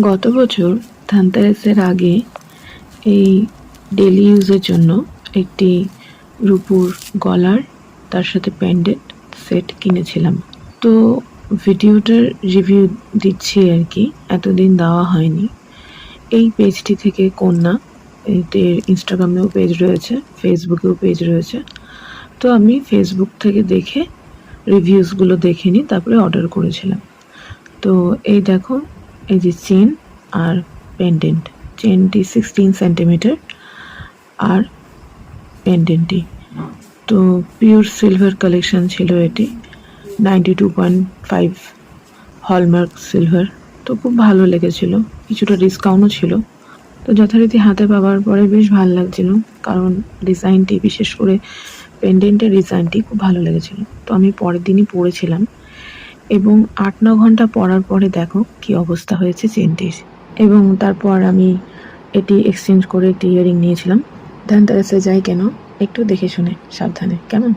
গত বছর ধানতেরাসের আগে এই ডেলি ইউজের জন্য একটি রূপোর গলার তার সাথে প্যান্ডেন্ট সেট কিনেছিলাম। তো ভিডিওটার রিভিউ দিচ্ছি আর কি, এতদিন দেওয়া হয়নি। এই পেজটি থেকে কন্যা, এদের ইনস্টাগ্রামেও পেজ রয়েছে, ফেসবুকেও পেজ রয়েছে। তো আমি ফেসবুক থেকে দেখে রিভিউসগুলো দেখে নিই, তারপরে অর্ডার করেছিলাম। তো এই দেখো, এই যে চেন আর পেন্ডেন্ট, চেনটি 16 সেন্টিমিটার আর পেন্ডেন্টটি তো পিওর সিলভার কালেকশন ছিল। এটি 92.5 হলমার্ক সিলভার। তো খুব ভালো লেগেছিল, কিছুটা ডিসকাউন্টও ছিল। তো যথারীতি হাতে পাওয়ার পরে বেশ ভালো লাগছিল, কারণ ডিজাইনটি, বিশেষ করে পেন্ডেন্টের ডিজাইনটি খুব ভালো লেগেছিল। তো আমি পরের দিনই পরেছিলাম এবং 8-9 ঘন্টা পরার পরে দেখো কি অবস্থা হয়েছে চেনটির। এবং তারপর আমি এটি এক্সচেঞ্জ করে একটি ইয়ারিং নিয়েছিলাম। ধানতেরাসে যাই কেন, একটু দেখে শুনে সাবধানে, কেমন?